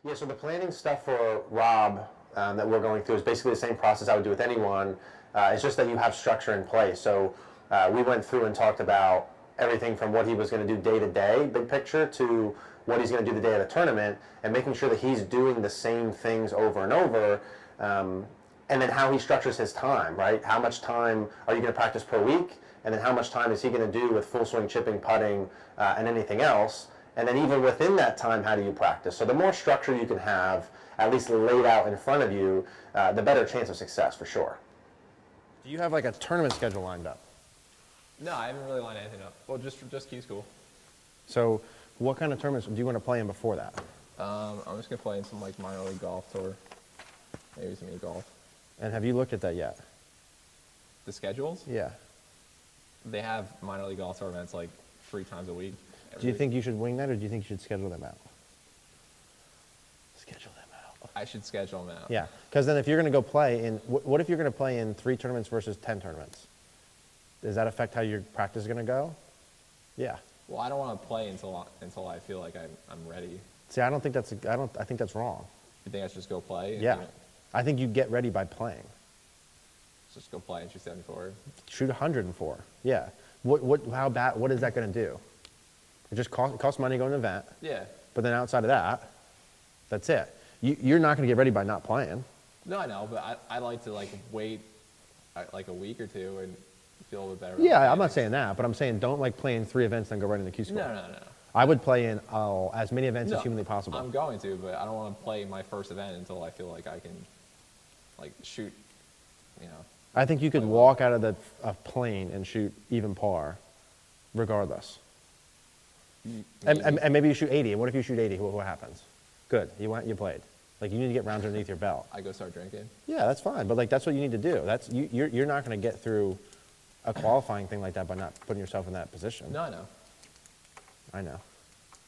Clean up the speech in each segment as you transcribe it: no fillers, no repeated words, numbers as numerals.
Yeah, so the planning stuff for Rob that we're going through is basically the same process I would do with anyone. It's just that you have structure in place. So we went through and talked about everything from what he was going to do day to day, big picture, to what he's going to do the day of the tournament, and making sure that he's doing the same things over and over. And then how he structures his time, right? How much time are you going to practice per week? And then how much time is he going to do with full swing chipping, putting, and anything else? And then even within that time, how do you practice? So the more structure you can have, at least laid out in front of you, the better chance of success for sure. Do you have like a tournament schedule lined up? No, I haven't really lined anything up. Well, just Key School. So what kind of tournaments do you want to play in before that? I'm just gonna play in some like minor league golf tour, maybe some golf. And have you looked at that yet? The schedules? Yeah. They have minor league golf tour events like 3 times a week. Do you think you should wing that, or do you think you should schedule them out? Schedule them out. I should schedule them out. Yeah, because then if you're going to go play in, what if you're going to play in 3 tournaments versus 10 tournaments? Does that affect how your practice is going to go? Yeah. Well, I don't want to play until I feel like I'm ready. See, I think that's wrong. You think I should just go play? Yeah. I think you get ready by playing. Just go play and shoot 74. Shoot 104. Yeah. How bad? What is that going to do? It just costs money to go to an event. Yeah. But then outside of that, that's it. You're not going to get ready by not playing. No, I know, but I like to like wait like a week or two and feel a little bit better. Yeah, I'm not saying that, but I'm saying don't like play in 3 events then go right into Q School. No. I would play in as many events as humanly possible. I'm going to, but I don't want to play my first event until I feel like I can like shoot, I think you could walk out of a plane and shoot even par, regardless. And maybe you shoot 80. And what if you shoot 80? What happens? Good. You played. Like you need to get rounds underneath your belt. I go start drinking. Yeah, that's fine. But like that's what you need to do. You're not going to get through a qualifying thing like that by not putting yourself in that position. No, I know. I know.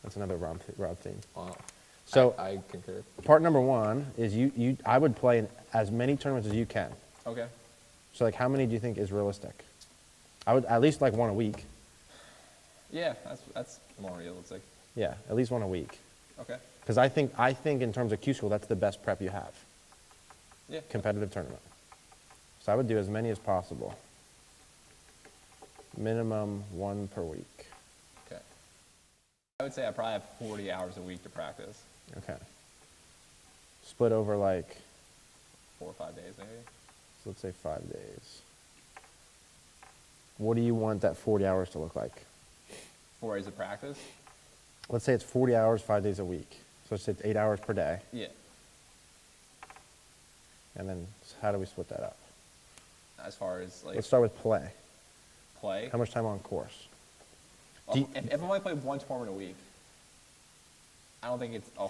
That's another Rob theme. Well, So I concur. Part number 1 is I would play in as many tournaments as you can. Okay. So like how many do you think is realistic? I would at least like 1 a week. Yeah, that's more realistic. Yeah, at least 1 a week. Okay. Because I think in terms of Q School, that's the best prep you have. Yeah. Competitive tournament. So I would do as many as possible. Minimum 1 per week. Okay. I would say I probably have 40 hours a week to practice. Okay. Split over like, 4 or 5 days maybe. so let's say 5 days. What do you want that 40 hours to look like? 4 days of practice? Let's say it's 40 hours, 5 days a week. So let's say it's 8 hours per day. Yeah. And then how do we split that up? As far as like Let's start with play. play. How much time on course? Well, if I only play 1 tournament a week, I don't think it's a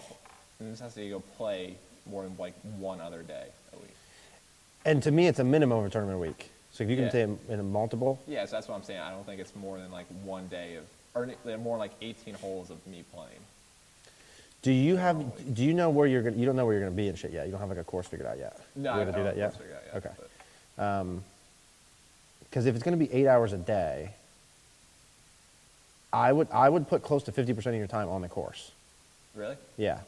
necessity to go play more than like 1 other day a week. And to me, it's a minimum of a tournament a week. So if you can Yeah. play in a multiple, Yeah, so that's what I'm saying. I don't think it's more than like 1 day of, or more like 18 holes of me playing. do you know where you're going? You don't know where you're going to be and shit yet. You don't have like a course figured out yet. No, you I got to do don't that yet. figure out yet, Okay. but- Because if it's going to be 8 hours a day, I would put close to 50% of your time on the course. Really? Yeah,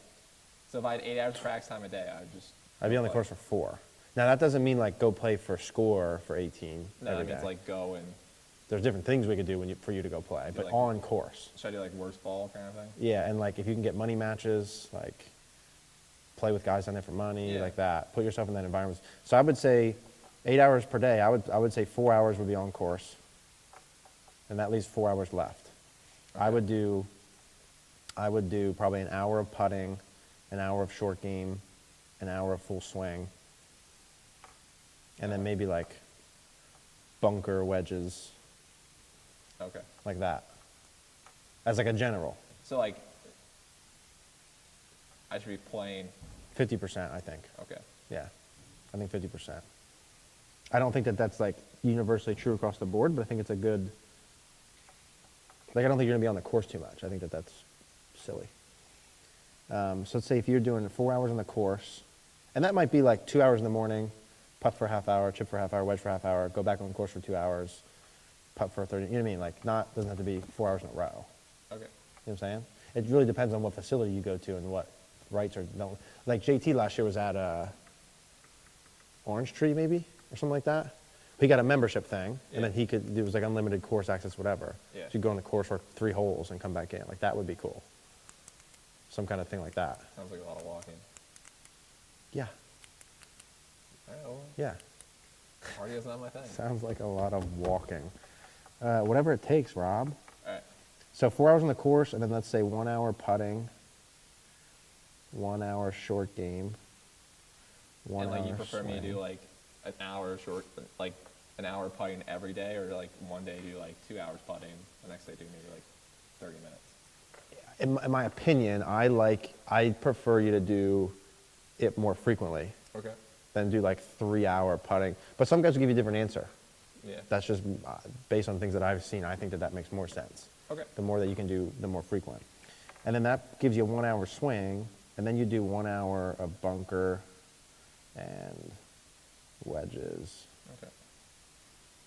So if I had 8 hours practice time a day, I'd be on the course for 4. Now that doesn't mean like go play for score for 18 No, every I mean, it's day. like go and, There's different things we could do for you to go play, but like- on course. should I do like worst ball kind of thing? Yeah, and like if you can get money matches, like play with guys on there for money, Yeah. like that. Put yourself in that environment. So I would say 8 hours per day. I would say 4 hours would be on course, and that leaves 4 hours left. Okay. I would do probably an hour of putting, an hour of short game, an hour of full swing, and then maybe like bunker wedges, Okay. like that, as like a general. So like, I should be playing, 50%, I think. okay. Yeah, I think 50%. I don't think that's like universally true across the board, but I think it's a good, like I don't think you're gonna be on the course too much. I think that's silly. So let's say if you're doing 4 hours on the course, and that might be like 2 hours in the morning, putt for a half hour, chip for a half hour, wedge for a half hour, go back on the course for 2 dollars, putt for 30, you know what I mean? Like doesn't have to be 4 hours in a row. Okay. You know what I'm saying? It really depends on what facility you go to and what rights or no. Like JT last year was at Orange Tree maybe or something like that. He got a membership thing, and then it was like unlimited course access, whatever. Yeah. So you go on the course for 3 holes and come back in. Like that would be cool. Some kind of thing like that. Sounds like a lot of walking. Yeah. All right, well, Yeah. cardio's not my thing. Sounds like a lot of walking. Whatever it takes, Rob. All right. So 4 hours on the course, and then let's say 1 hour putting, 1 hour short game, 1 And hour like you prefer me to swing. do like an hour short, like an hour putting every day, or like one day do like 2 hours putting, the next day do maybe like 30 minutes. In my opinion, I prefer you to do it more frequently Okay. than do like 3 hour putting. But some guys will give you a different answer. Yeah. That's just based on things that I've seen. I think that makes more sense. Okay. The more that you can do, the more frequent. And then that gives you a 1 hour swing, and then you do 1 hour of bunker and wedges, Okay.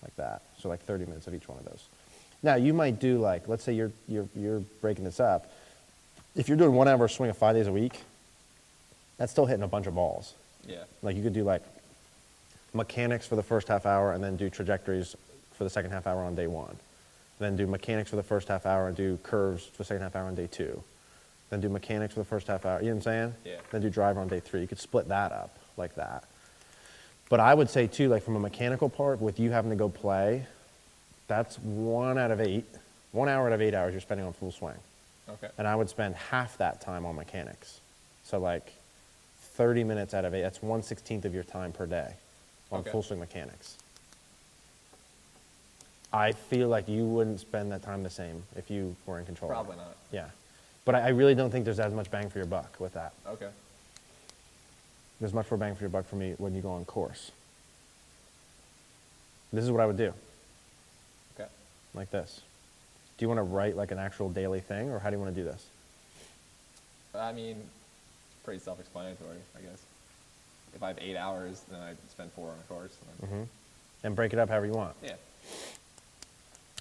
like that. So like 30 minutes of each one of those. Now you might do like, let's say you're breaking this up. If you're doing 1 hour swing of 5 days a week, that's still hitting a bunch of balls. Yeah. Like you could do like mechanics for the first half hour and then do trajectories for the second half hour on day 1. Then do mechanics for the first half hour and do curves for the second half hour on day 2. Then do mechanics for the first half hour, you know what I'm saying? Yeah. Then do driver on day 3. You could split that up like that. But I would say too, like from a mechanical part, with you having to go play, that's 1 out of 8. 1 hour out of 8 hours you're spending on full swing. Okay. And I would spend half that time on mechanics. So like 30 minutes out of 8, that's 1/16 of your time per day on Okay. full swing mechanics. I feel like you wouldn't spend that time the same if you were in control. Probably not. Yeah. But I really don't think there's as much bang for your buck with that. Okay. There's much more bang for your buck for me when you go on course. This is what I would do, Okay. like this. Do you want to write like an actual daily thing, or how do you want to do this? I mean, pretty self-explanatory, I guess. If I have 8 hours, then I spend 4 on a course. Then And break it up however you want. Yeah.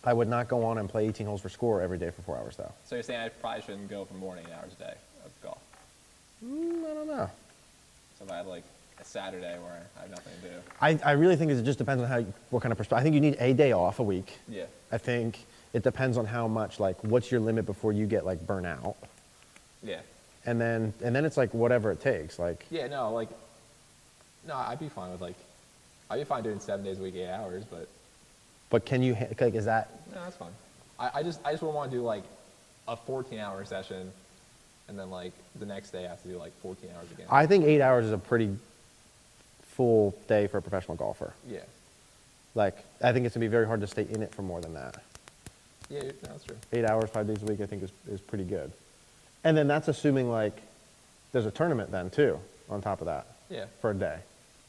I would not go on and play 18 holes for score every day for 4 hours, though. So you're saying I probably shouldn't go for more than 8 hours a day of golf. I don't know. So if I have like a Saturday where I have nothing to do. I really think it just depends on what kind of perspective. I think you need a day off a week. Yeah. I think it depends on how much, like, what's your limit before you get, like, burnout. Yeah. And then it's, like, whatever it takes. Like, Yeah, no, like, no, I'd be fine with like, I'd be fine doing 7 days a week, 8 hours, but can you, like, is that, no, that's fine. I just wouldn't want to do like a 14-hour session and then like the next day I have to do like 14 hours again. I think 8 hours is a pretty full day for a professional golfer. Yeah. Like, I think it's going to be very hard to stay in it for more than that. Yeah, no, that's true. 8 hours, 5 days a week, I think is pretty good. And then that's assuming, like, there's a tournament then, too, on top of that. Yeah. For a day.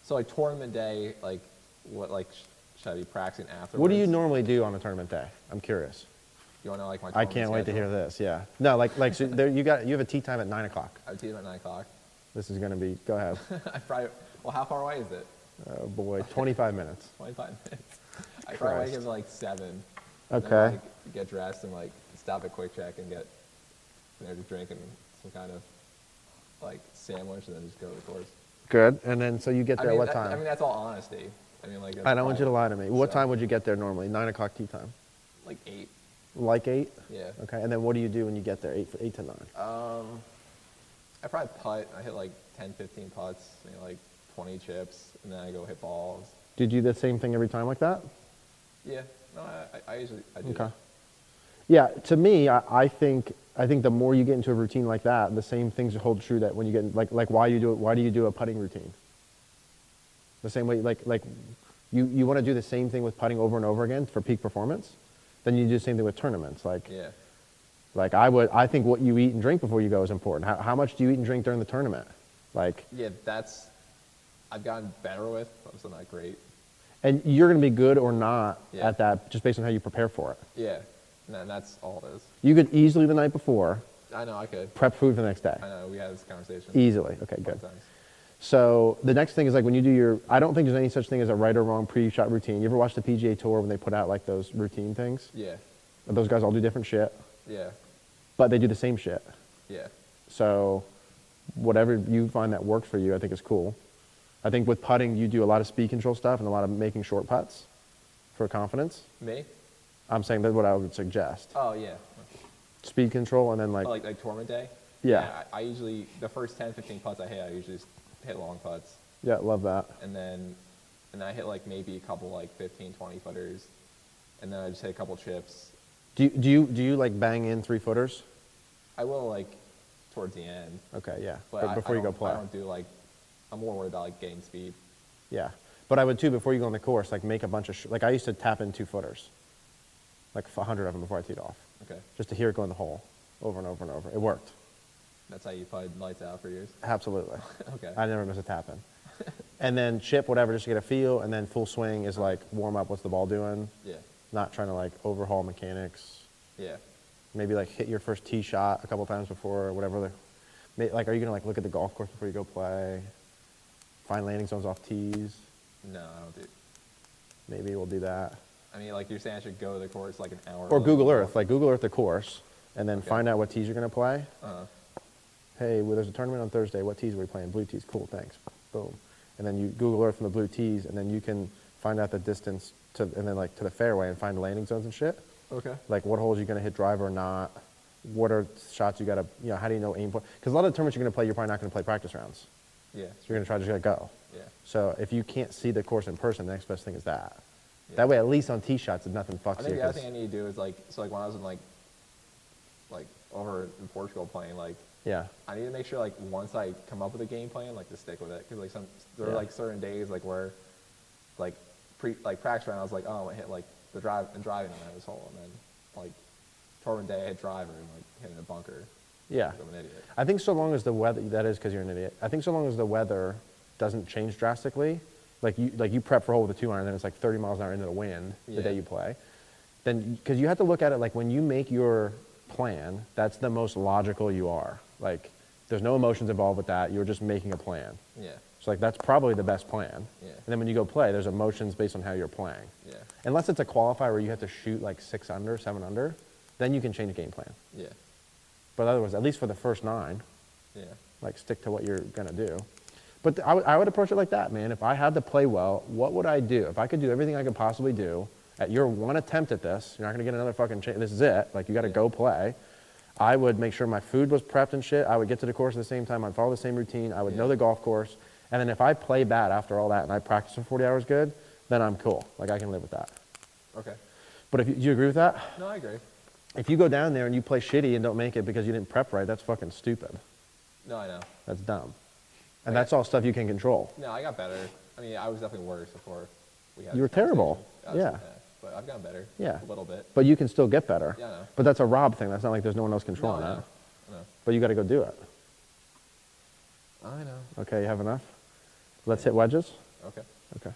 So like tournament day, like what, like should I be practicing afterwards? What do you normally do on a tournament day? I'm curious. You want to know like my I tournament can't wait to schedule? hear this, yeah. No, like so there, you have a tee time at 9 o'clock. I would teach at 9 o'clock. This is going to be, go ahead. I probably, well, how far away is it? Oh, boy, 25 minutes. 25 minutes. I probably wake up at like 7. And Okay. then, like, get dressed and like stop at Quick Check and get an energy drink and some kind of like sandwich and then just go to the course. Good. And then, so you get there at what time? I mean, that's all honesty. I mean, like. I don't want you to lie to me. What So- time would you get there normally? 9 o'clock tee time? Like 8. Like 8? Yeah. Okay, and then what do you do when you get there, 8 to 9? I probably putt. I hit like 10, 15 putts, maybe like 20 chips, and then I go hit balls. Did you do the same thing every time like that? Yeah. No, I usually do. Okay. Yeah, to me, I think the more you get into a routine like that, the same things hold true that when you get, like why do you do a putting routine? The same way, like you want to do the same thing with putting over and over again for peak performance, then you do the same thing with tournaments. Like, Yeah. like I think what you eat and drink before you go is important. How much do you eat and drink during the tournament? Like, Yeah, I've gotten better with, but I'm still not great. and you're going to be good or not Yeah. at that just based on how you prepare for it. Yeah. And that's all it is. You could easily the night before I know, I could. prep food for the next day. I know, we had this conversation. Easily. Okay, a good. couple times. So the next thing is like when you do your, I don't think there's any such thing as a right or wrong pre-shot routine. You ever watch the PGA Tour when they put out like those routine things? Yeah. Those guys all do different shit, Yeah. but they do the same shit. Yeah. So whatever you find that works for you, I think is cool. I think with putting, you do a lot of speed control stuff and a lot of making short putts for confidence. Me? I'm saying that's what I would suggest. Oh, yeah. Speed control and then Oh, like tournament day? Yeah. I usually, the first 10, 15 putts I hit, I usually just hit long putts. Yeah, love that. And then I hit like maybe a couple like 15, 20 footers. And then I just hit a couple chips. Do you like bang in 3-footers? I will like towards the end. Okay, yeah. But before you go play. I don't do like, I'm more worried about like getting speed. Yeah. But I would too, before you go on the course, like make a bunch of, like I used to tap in 2-footers. Like 100 of them before I teed off. Okay. Just to hear it go in the hole over and over and over. It worked. That's how you played lights out for years? Absolutely. Okay. I never miss a tap in. And then chip, whatever, just to get a feel. And then full swing is like warm up, what's the ball doing? Yeah. Not trying to like overhaul mechanics. Yeah. Maybe like hit your first tee shot a couple times before or whatever. Like, are you going to like look at the golf course before you go play? Find landing zones off tees? No, I don't do. Maybe we'll do that. I mean, like you're saying I should go to the course like an hour. Or Google before. Earth. Like Google Earth the course and then find out what tees you're going to play. Hey, well, there's a tournament on Thursday. What tees are we playing? Blue tees. Cool, thanks. Boom. And then you Google Earth from the blue tees, and then you can find out the distance to, and then like to the fairway and find the landing zones and shit. Okay. Like what holes you're going to hit driver or not. What are shots you got to, you know, how do you know aim for? Because a lot of the tournaments you're going to play, you're probably not going to play practice rounds. Yeah. So you're going to try to just go. Yeah. So if you can't see the course in person, the next best thing is that. Yeah. That way, at least on tee shots, nothing fucks I think you. the other thing I need to do is like, so like when I was in like over in Portugal playing, like Yeah. I need to make sure like once I come up with a game plan, like to stick with it, because like there are like certain days like where like practice round I was like, oh, I hit like the driving on this hole, and then like tournament day I hit driver and like hitting a bunker. Yeah. I'm an idiot. I think so long as the weather, that is because you're an idiot. I think so long as the weather doesn't change drastically, like you prep for a hole with a 2-iron, and then it's like 30 miles an hour into the wind the day you play, then, because you have to look at it like when you make your plan, that's the most logical you are. Like, there's no emotions involved with that. You're just making a plan. Yeah. So like that's probably the best plan. Yeah. And then when you go play, there's emotions based on how you're playing. Yeah. Unless it's a qualifier where you have to shoot like 6 under, 7 under, then you can change game plan. Yeah. But otherwise, at least for the first 9, Yeah. like stick to what you're gonna do. But I would approach it like that, man. If I had to play well, what would I do? If I could do everything I could possibly do at your one attempt at this, you're not gonna get another fucking chance. This is it. Like you gotta go play. I would make sure my food was prepped and shit. I would get to the course at the same time. I'd follow the same routine. I would know the golf course. And then if I play bad after all that and I practice for 40 hours good, then I'm cool. Like I can live with that. Okay. But if you, do you agree with that? No, I agree. If you go down there and you play shitty and don't make it because you didn't prep right, that's fucking stupid. No, I know. That's dumb. And that's all stuff you can control. No, I got better. I mean, I was definitely worse before we had. You were this conversation. terrible. I was Yeah. bad, but I've gotten better. Yeah. A little bit. But you can still get better. Yeah, I know. But that's a Rob thing. That's not like there's no one else controlling No, I that. know. I know. But you got to go do it. I know. Okay, you have enough? Let's hit wedges? Okay. Okay.